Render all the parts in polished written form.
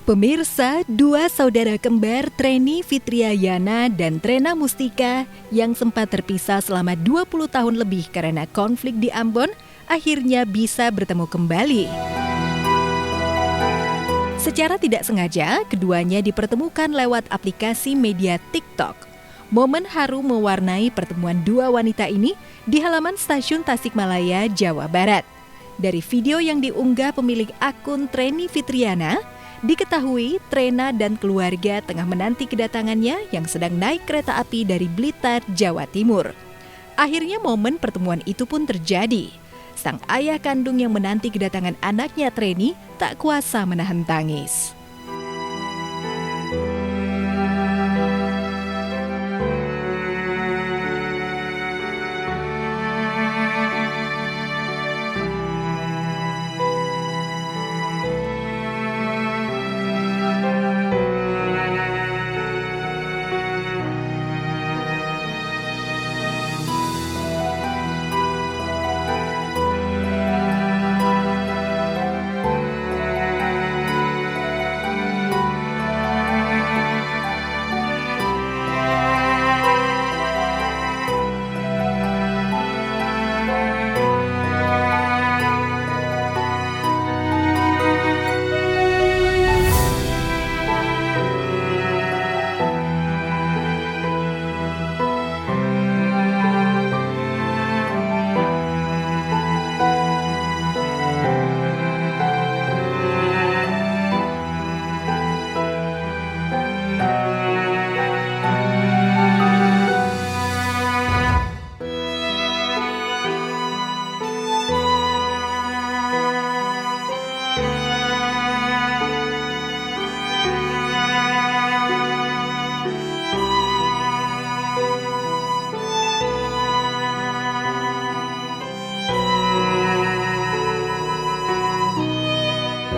Pemirsa, dua saudara kembar Treni Fitriayana dan Trena Mustika yang sempat terpisah selama 20 tahun lebih karena konflik di Ambon akhirnya bisa bertemu kembali. Secara tidak sengaja, keduanya dipertemukan lewat aplikasi media TikTok. Momen haru mewarnai pertemuan dua wanita ini di halaman stasiun Tasikmalaya, Jawa Barat. Dari video yang diunggah pemilik akun Treni Fitriana, diketahui Trena dan keluarga tengah menanti kedatangannya yang sedang naik kereta api dari Blitar, Jawa Timur. Akhirnya momen pertemuan itu pun terjadi. Sang ayah kandung yang menanti kedatangan anaknya Treni tak kuasa menahan tangis.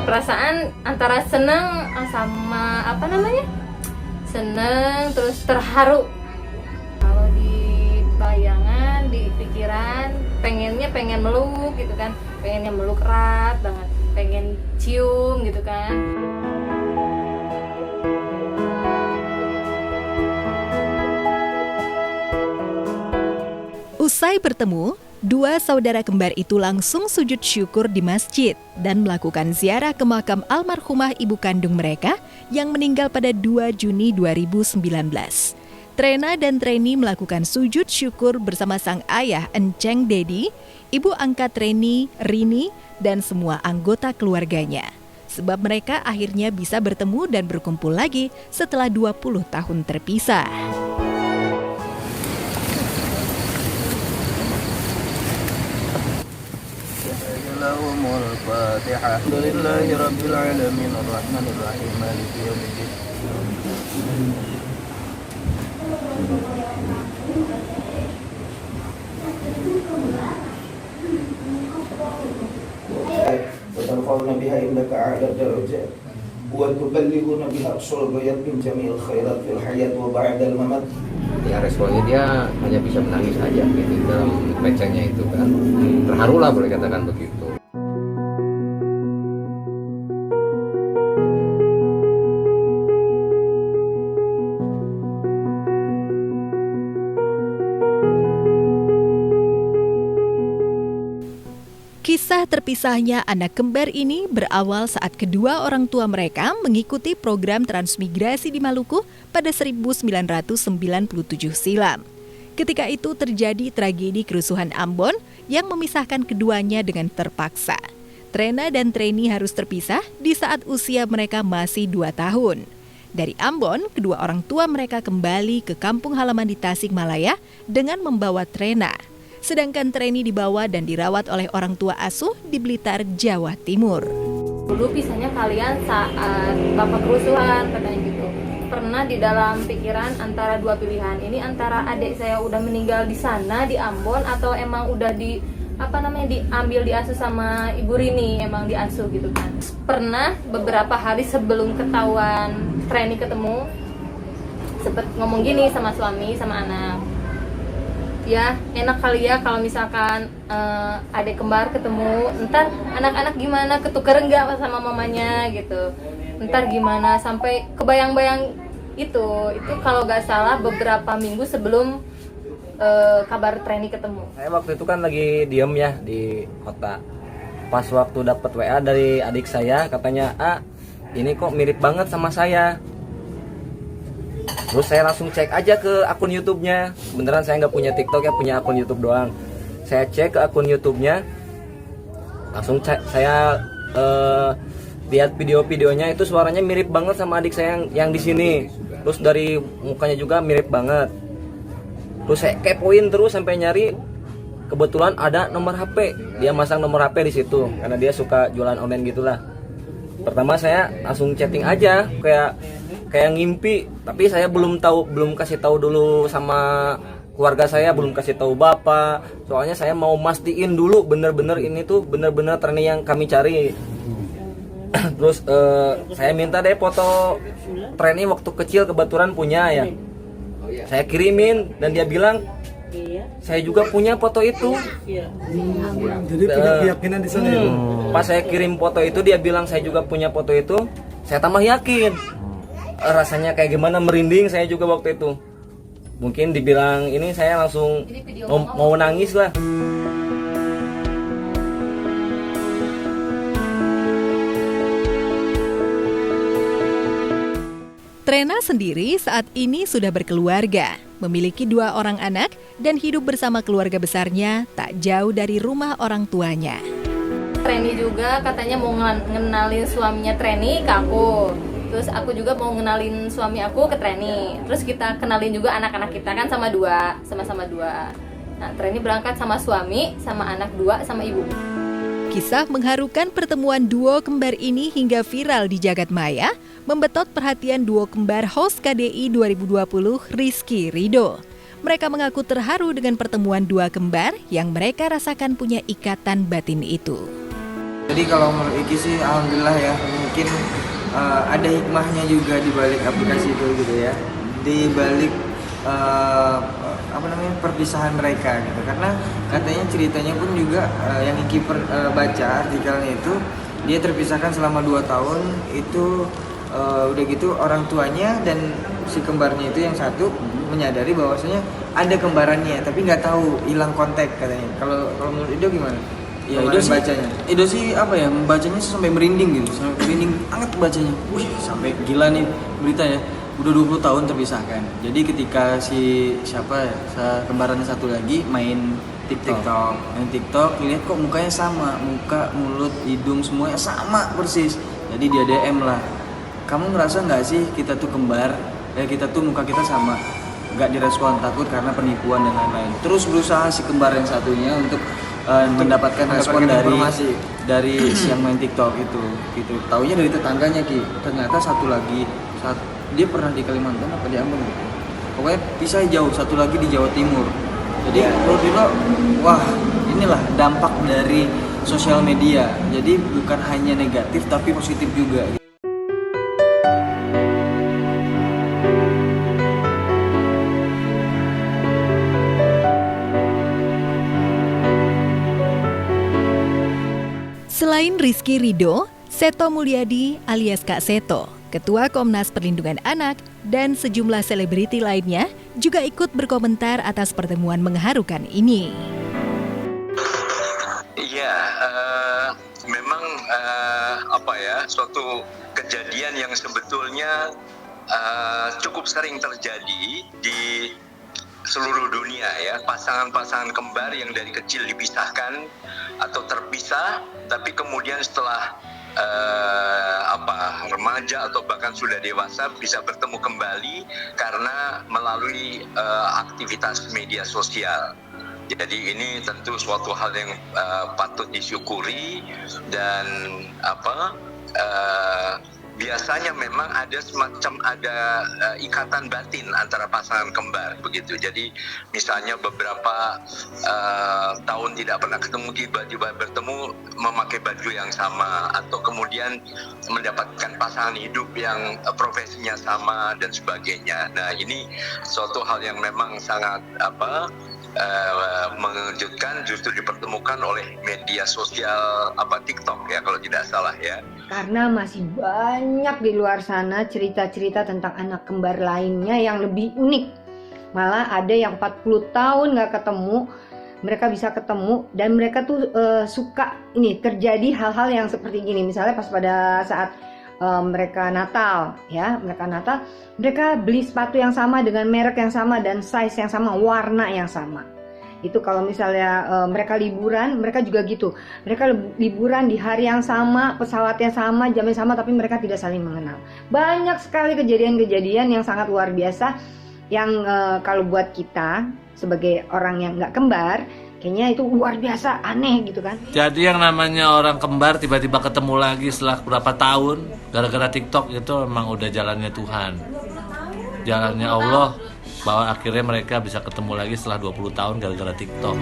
Perasaan antara senang sama senang terus terharu. Kalau di bayangan, di pikiran pengen meluk gitu kan, pengennya meluk erat banget, pengen cium gitu kan. Usai bertemu, dua saudara kembar itu langsung sujud syukur di masjid dan melakukan ziarah ke makam almarhumah ibu kandung mereka yang meninggal pada 2 Juni 2019. Trena dan Treni melakukan sujud syukur bersama sang ayah Enceng Dedi, ibu angkat Treni, Rini, dan semua anggota keluarganya. Sebab mereka akhirnya bisa bertemu dan berkumpul lagi setelah 20 tahun terpisah. لهم الفاتحة الحمد لله رب العالمين الرحمن الرحيم مالك يوم الدين وترفعون بها إنك أعلى الدرجات وتبلغون بها أقصى الغايات من جميع الخيرات في الحياة وبعد الممات. Ya responnya dia hanya bisa menangis aja gitu dalam bacanya itu kan, terharu lah boleh katakan begitu. Kisah terpisahnya anak kembar ini berawal saat kedua orang tua mereka mengikuti program transmigrasi di Maluku pada 1997 silam. Ketika itu terjadi tragedi kerusuhan Ambon yang memisahkan keduanya dengan terpaksa. Trena dan Treni harus terpisah di saat usia mereka masih 2 tahun. Dari Ambon, kedua orang tua mereka kembali ke kampung halaman di Tasikmalaya dengan membawa Trena. Sedangkan Treni dibawa dan dirawat oleh orang tua asuh di Blitar, Jawa Timur. Dulu pisahnya kalian saat bapak kerusuhan katanya gitu. Pernah di dalam pikiran antara dua pilihan. Ini antara adik saya udah meninggal di sana di Ambon atau emang udah diambil diasuh sama Ibu Rini, emang diasuh gitu kan. Pernah beberapa hari sebelum ketahuan Treni ketemu sempet ngomong gini sama suami sama anak. Ya enak kali ya kalau misalkan adik kembar ketemu, ntar anak-anak gimana, ketuker enggak sama mamanya gitu. ntar gimana, sampai kebayang-bayang itu kalau nggak salah beberapa minggu sebelum kabar Treni ketemu. Saya waktu itu kan lagi diem ya di kota. Pas waktu dapat WA dari adik saya, katanya, ini kok mirip banget sama saya. Terus saya langsung cek aja ke akun YouTube-nya. Beneran saya nggak punya TikTok ya, punya akun YouTube doang. Saya cek ke akun YouTube-nya, langsung saya lihat video-videonya, itu suaranya mirip banget sama adik saya yang di sini. Terus dari mukanya juga mirip banget. Terus saya kepoin terus sampai nyari, kebetulan ada nomor HP. Dia masang nomor HP di situ karena dia suka jualan online gitulah. Pertama saya langsung chatting aja kayak ngimpi, tapi saya belum kasih tahu dulu sama keluarga saya, belum kasih tahu bapak. Soalnya saya mau mastiin dulu bener-bener ini tuh bener-bener Treni yang kami cari. Terus saya minta deh foto Treni waktu kecil, kebetulan punya ya. Saya kirimin dan dia bilang saya juga punya foto itu. Jadi punya keyakinan di sana. Pas saya kirim foto itu, dia bilang saya juga punya foto itu. Saya tambah yakin. Rasanya kayak gimana, merinding saya juga waktu itu. Mungkin dibilang ini, saya langsung mau nangis lah. Trena sendiri saat ini sudah berkeluarga, memiliki 2 orang anak dan hidup bersama keluarga besarnya tak jauh dari rumah orang tuanya. Treni juga katanya mau ngenalin suaminya Treni ke aku. Terus aku juga mau ngenalin suami aku ke Treni. Terus kita kenalin juga anak-anak kita kan sama-sama dua. Nah, Treni berangkat sama suami, sama anak 2, sama ibu. Kisah mengharukan pertemuan duo kembar ini hingga viral di jagat maya, membetot perhatian duo kembar host KDI 2020 Rizky Ridho. Mereka mengaku terharu dengan pertemuan 2 kembar yang mereka rasakan punya ikatan batin itu. Jadi kalau menurut Iki sih alhamdulillah ya, mungkin ada hikmahnya juga di balik aplikasi itu gitu ya. Di balik perpisahan mereka gitu, karena katanya ceritanya pun juga yang Iki baca artikelnya itu, dia terpisahkan selama 2 tahun itu. Udah gitu orang tuanya dan si kembarnya itu yang satu menyadari bahwasanya ada kembarannya tapi nggak tahu, hilang kontak katanya. Kalau menurut Ido gimana? Ya Ido sih apa ya, membacanya sampai merinding gitu, sampai merinding banget bacanya. Wih, sampai gila nih berita ya. Udah 20 tahun terpisahkan. Jadi ketika si kembarannya satu lagi main TikTok, lihat kok mukanya sama, muka, mulut, hidung semuanya sama persis. Jadi dia DM lah. Kamu ngerasa nggak sih kita tuh kembar? Kita tuh muka kita sama. Nggak direspon, takut karena penipuan dan lain-lain. Terus berusaha si kembar yang satunya untuk mendapatkan respon dari si yang main TikTok itu. Gitu. Taunya dari tetangganya ternyata satu lagi dia pernah di Kalimantan apa di Ambon gitu. Pokoknya pisah jauh, satu lagi di Jawa Timur. Jadi menurut Dino, wah inilah dampak dari sosial media. Jadi bukan hanya negatif tapi positif juga. Selain Rizky Ridho, Seto Mulyadi alias Kak Seto, Ketua Komnas Perlindungan Anak, dan sejumlah selebriti lainnya juga ikut berkomentar atas pertemuan mengharukan ini. Iya, memang suatu kejadian yang sebetulnya cukup sering terjadi di seluruh dunia ya, pasangan-pasangan kembar yang dari kecil dipisahkan atau terpisah, tapi kemudian setelah remaja atau bahkan sudah dewasa bisa bertemu kembali karena melalui aktivitas media sosial. Jadi ini tentu suatu hal yang patut disyukuri dan biasanya memang ada semacam ikatan batin antara pasangan kembar begitu. Jadi misalnya beberapa tahun tidak pernah ketemu, tiba-tiba bertemu memakai baju yang sama, atau kemudian mendapatkan pasangan hidup yang profesinya sama dan sebagainya. Nah, ini suatu hal yang memang sangat mengejutkan, justru dipertemukan oleh media sosial TikTok ya kalau tidak salah ya. Karena masih banyak di luar sana cerita-cerita tentang anak kembar lainnya yang lebih unik. Malah ada yang 40 tahun nggak ketemu, mereka bisa ketemu dan mereka tuh suka ini terjadi hal-hal yang seperti gini. Misalnya pas pada saat mereka Natal, ya, mereka beli sepatu yang sama dengan merek yang sama dan size yang sama, warna yang sama. Itu kalau misalnya mereka liburan, mereka juga gitu. Mereka liburan di hari yang sama, pesawatnya sama, jamnya sama, tapi mereka tidak saling mengenal. Banyak sekali kejadian-kejadian yang sangat luar biasa yang kalau buat kita sebagai orang yang nggak kembar, kayaknya itu luar biasa, aneh gitu kan. Jadi yang namanya orang kembar tiba-tiba ketemu lagi setelah berapa tahun gara-gara TikTok itu memang udah jalannya Tuhan. Jalannya Allah bahwa akhirnya mereka bisa ketemu lagi setelah 20 tahun gara-gara TikTok.